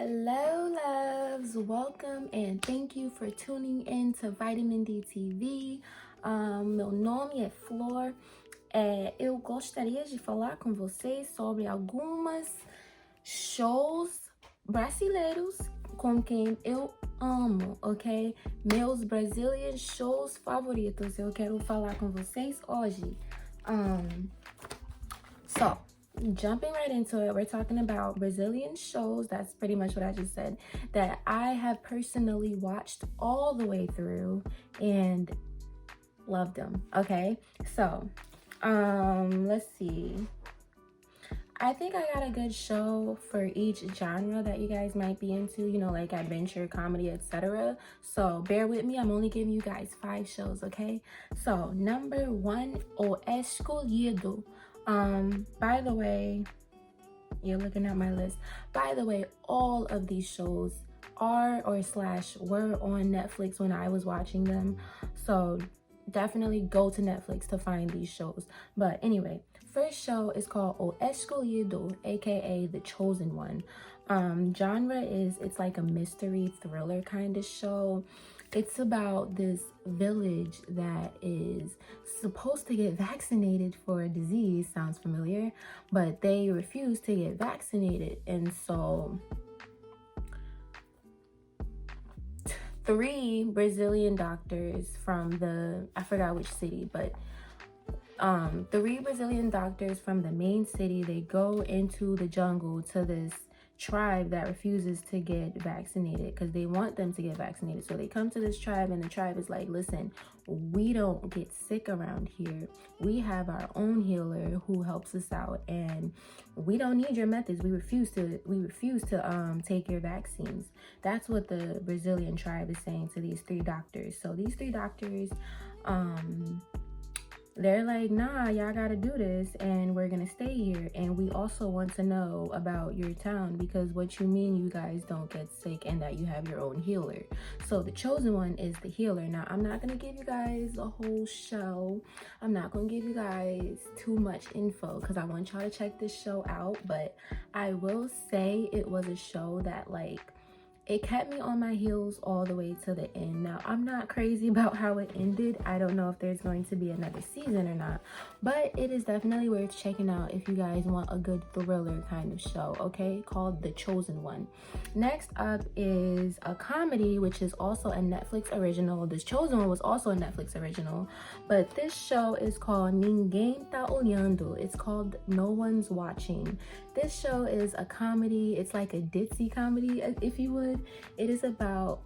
Hello, loves. Welcome and thank you for tuning in to Vitamin D TV. Meu nome é Flor. Eu gostaria de falar com vocês sobre algumas shows brasileiros com quem eu amo, ok? Meus Brazilian shows favoritos. Eu quero falar com vocês hoje. So, jumping right into it, we're talking about Brazilian shows. That's pretty much what I just said, that I have personally watched all the way through and loved them. Okay, so let's see. I think I got a good show for each genre that you guys might be into, like adventure, comedy, etc. So bear with me. I'm only giving you guys 5 shows, okay? So number 1, O Escolhido. By the way, you're looking at my list. By the way, all of these shows were on Netflix when I was watching them. So definitely go to Netflix to find these shows. But anyway, first show is called O Escolhido, aka The Chosen One. Genre is, it's like a mystery thriller kind of show. It's about this village that is supposed to get vaccinated for a disease. Sounds familiar, but they refuse to get vaccinated. And so 3 Brazilian doctors from I forgot which city, but 3 Brazilian doctors from the main city, they go into the jungle to this tribe that refuses to get vaccinated because they want them to get vaccinated. So they come to this tribe and the tribe is like, listen, we don't get sick around here. We have our own healer who helps us out and we don't need your methods. We refuse to take your vaccines. That's what the Brazilian tribe is saying to these 3 doctors. So these 3 doctors, they're like, nah, y'all gotta do this and we're gonna stay here. And we also want to know about your town because what you mean you guys don't get sick and that you have your own healer. So the chosen one is the healer. Now, I'm not gonna give you guys a whole show. I'm not gonna give you guys too much info because I want y'all to check this show out. But I will say it was a show that it kept me on my heels all the way to the end. Now, I'm not crazy about how it ended. I don't know if there's going to be another season or not, but it is definitely worth checking out if you guys want a good thriller kind of show, okay? Called The Chosen One. Next up is a comedy, which is also a Netflix original. This Chosen One was also a Netflix original, but this show is called Ninguém Tá Olhando. It's called No One's Watching. This show is a comedy. It's like a ditzy comedy, if you would. It is about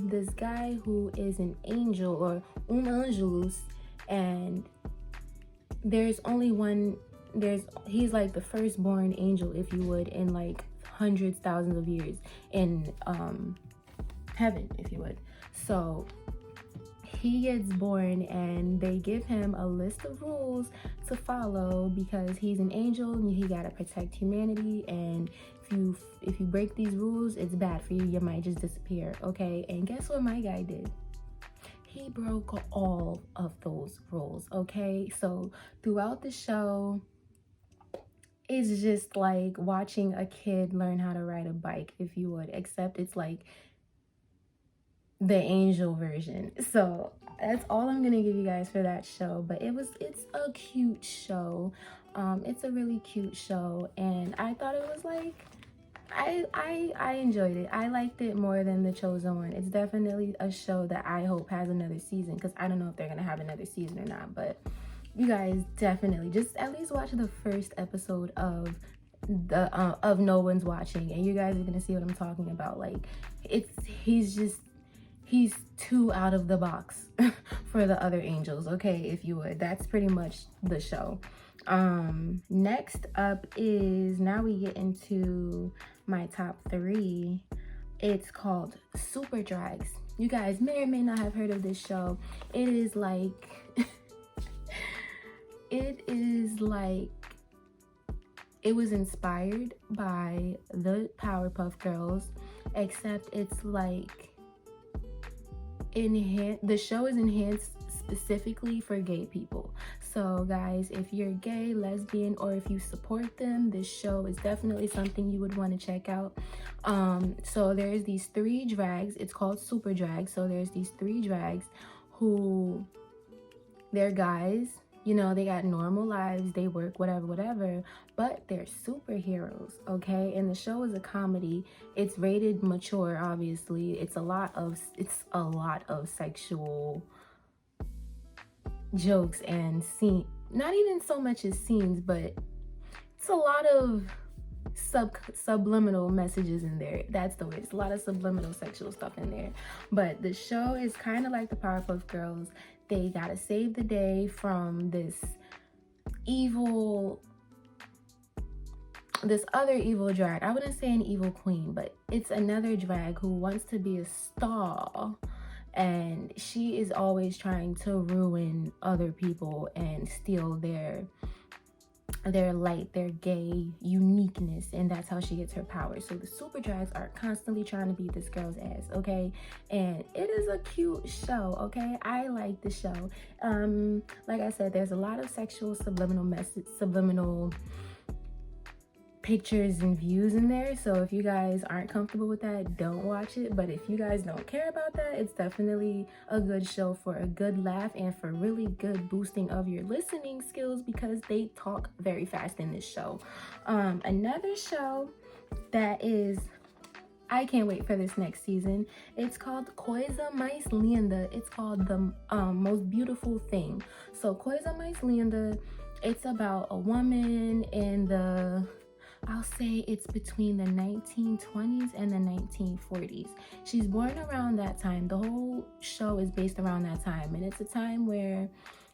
this guy who is an angel or angelus, and there's only one. He's like the firstborn angel, if you would, in like hundreds, thousands of years in heaven, if you would. So he gets born and they give him a list of rules to follow because he's an angel and he gotta protect humanity, and if you break these rules, it's bad for you. You might just disappear, okay? And guess what my guy did? He broke all of those rules, okay? So throughout the show, it's just like watching a kid learn how to ride a bike, if you would, except it's like the angel version. So that's all I'm gonna give you guys for that show. But it's a cute show. It's a really cute show, and I thought it was like I enjoyed it. I liked it more than The Chosen One. It's definitely a show that I hope has another season because I don't know if they're gonna have another season or not. But you guys definitely just at least watch the first episode of No One's Watching, and you guys are gonna see what I'm talking about. Like he's too out of the box for the other angels, okay, if you would. That's pretty much the show. Next up is, now we get into my top 3. It's called Super Drags. You guys may or may not have heard of this show. It is like it was inspired by the Powerpuff Girls, except it's like the show is enhanced specifically for gay people. So guys, if you're gay, lesbian, or if you support them, this show is definitely something you would want to check out. So there's these three drags. It's called super drag. So there's these three drags who, they're guys, you know, they got normal lives, they work, whatever, but they're superheroes, okay? And the show is a comedy. It's rated mature, obviously. It's a lot of sexual jokes and scene, not even so much as scenes, but it's a lot of subliminal messages in there. That's the way. It's a lot of subliminal sexual stuff in there. But the show is kind of like the Powerpuff Girls. They gotta save the day from this other evil drag. I wouldn't say an evil queen, but it's another drag who wants to be a star, and she is always trying to ruin other people and steal their light, their gay uniqueness, and that's how she gets her power. So the super drags are constantly trying to beat this girl's ass, okay? And it is a cute show, okay? I like the show. Like I said, there's a lot of sexual subliminal pictures and views in there, so if you guys aren't comfortable with that, don't watch it. But if you guys don't care about that, it's definitely a good show for a good laugh and for really good boosting of your listening skills, because they talk very fast in this show. Another show that is, I can't wait for this next season, it's called Coisa Mais Linda. It's called The Most Beautiful Thing. So Coisa Mais Linda, it's about a woman in the, I'll say it's between the 1920s and the 1940s. She's born around that time. The whole show is based around that time. And it's a time where,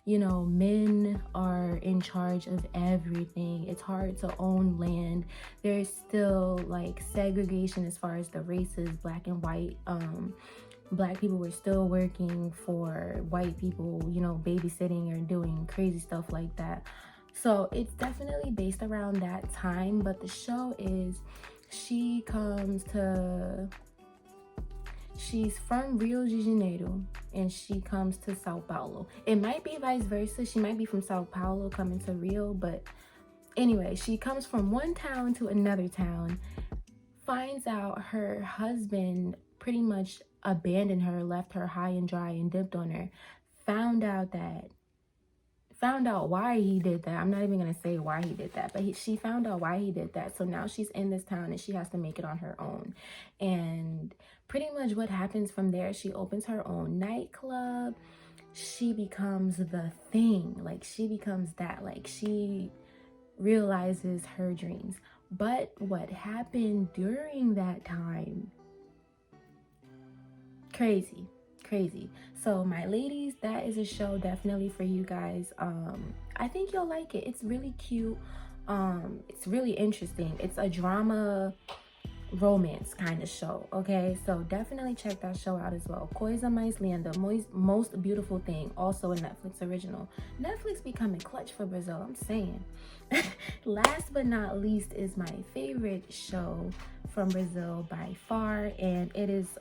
you know, men are in charge of everything. It's hard to own land. There's still like segregation as far as the races, black and white. Black people were still working for white people, you know, babysitting or doing crazy stuff like that. So it's definitely based around that time, but the show is, she's from Rio de Janeiro and she comes to Sao Paulo. It might be vice versa. She might be from Sao Paulo coming to Rio, but anyway, she comes from one town to another town, finds out her husband pretty much abandoned her, left her high and dry and dipped on her, found out why he did that. I'm not even gonna say why he did that, but she found out why he did that. So now she's in this town and she has to make it on her own. And pretty much what happens from there, she opens her own nightclub. She becomes the thing. Like, she becomes that. Like, she realizes her dreams. But what happened during that time, crazy. So my ladies, that is a show definitely for you guys. I think you'll like it. It's really cute. It's really interesting. It's a drama romance kind of show, okay? So definitely check that show out as well. Coisa Mais Linda, Most Beautiful Thing, also a Netflix original. Netflix becoming clutch for Brazil, I'm saying. Last but not least is my favorite show from Brazil by far, and it is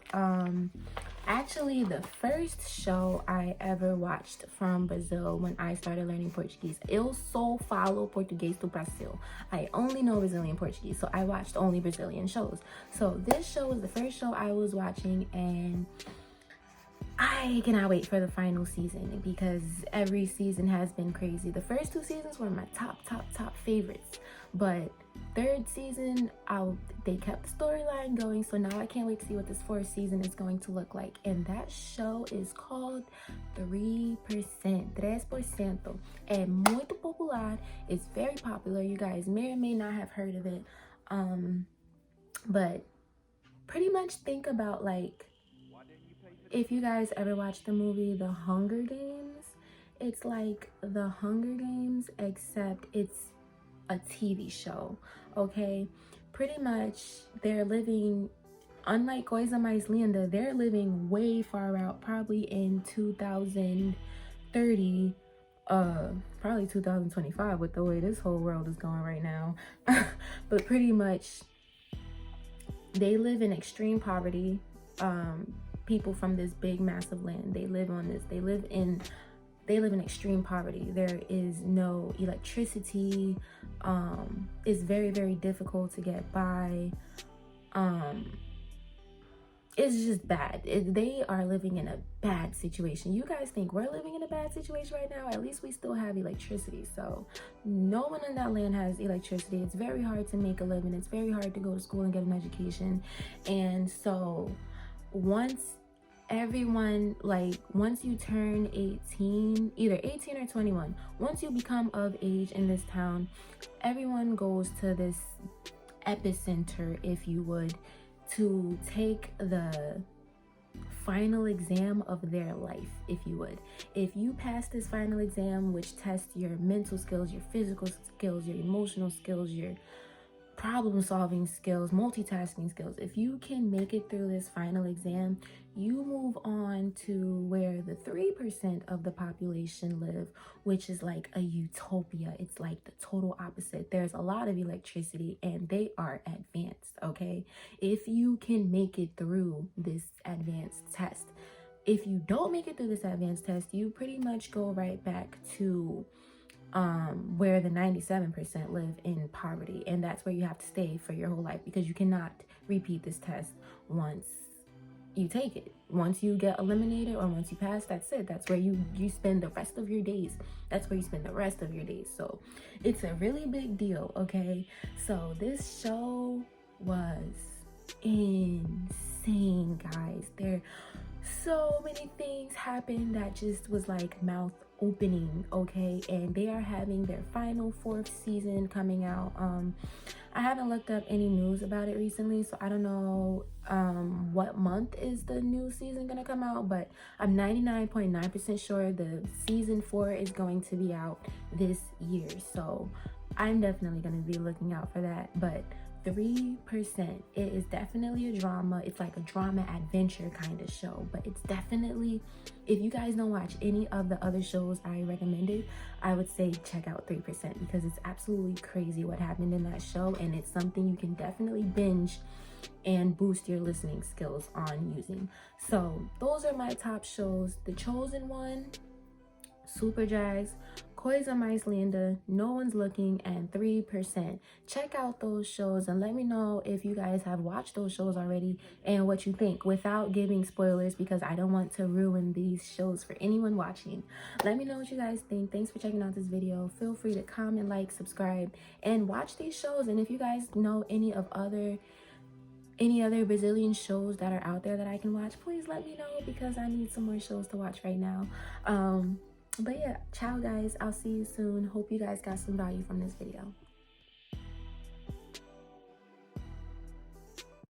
actually the first show I ever watched from Brazil when I started learning Portuguese. Eu só falo português do Brasil. I only know Brazilian Portuguese, so I watched only Brazilian shows. So this show was the first show I was watching, and I cannot wait for the final season because every season has been crazy. The first two seasons were my top favorites, but third season, they kept the storyline going, so now I can't wait to see what this fourth season is going to look like. And that show is called 3%, 3%. É muito popular. It's very popular. You guys may or may not have heard of it. But pretty much think about, like, if you guys ever watched the movie The Hunger Games, it's like The Hunger Games, except it's a TV show, okay? Pretty much they're living, unlike Coisa Mais Linda, they're living way far out, probably in 2030, probably 2025 with the way this whole world is going right now. But pretty much they live in extreme poverty. People from this big massive land, they live on this, they live in they live in extreme poverty. There is no electricity. It's very, very difficult to get by. It's just bad. They are living in a bad situation. You guys think we're living in a bad situation right now? At least we still have electricity. So no one in that land has electricity. It's very hard to make a living. It's very hard to go to school and get an education. And so once you turn 18, either 18 or 21, once you become of age in this town, everyone goes to this epicenter, if you would, to take the final exam of their life, if you would. If you pass this final exam, which tests your mental skills, your physical skills, your emotional skills, your problem solving skills, multitasking skills, if you can make it through this final exam, you move on to where the 3% of the population live, which is like a utopia. It's like the total opposite. There's a lot of electricity and they are advanced, okay? If you can make it through this advanced test. If you don't make it through this advanced test, you pretty much go right back to where the 97% live in poverty, and that's where you have to stay for your whole life, because you cannot repeat this test once you take it. Once you get eliminated or once you pass, that's it. That's where you spend the rest of your days. That's where you spend the rest of your days. So it's a really big deal, okay? So this show was insane, guys. There so many things happened that just was like mouth opening, okay? And they are having their final 4th season coming out. I haven't looked up any news about it recently, so I don't know what month is the new season gonna come out, but I'm 99.9% sure the season 4 is going to be out this year, so I'm definitely gonna be looking out for that. But 3%, it is definitely a drama. It's like a drama adventure kind of show, but it's definitely, if you guys don't watch any of the other shows I recommended, I would say check out 3%, because it's absolutely crazy what happened in that show, and it's something you can definitely binge and boost your listening skills on using. So those are my top shows: The Chosen One, Super Jags, Coisa Mais Linda, No One's Looking, and 3%. Check out those shows and let me know if you guys have watched those shows already and what you think, without giving spoilers, because I don't want to ruin these shows for anyone watching. Let me know what you guys think. Thanks for checking out this video. Feel free to comment, like, subscribe, and watch these shows. And if you guys know any other Brazilian shows that are out there that I can watch, please let me know, because I need some more shows to watch right now. But yeah, ciao guys, I'll see you soon. Hope you guys got some value from this video.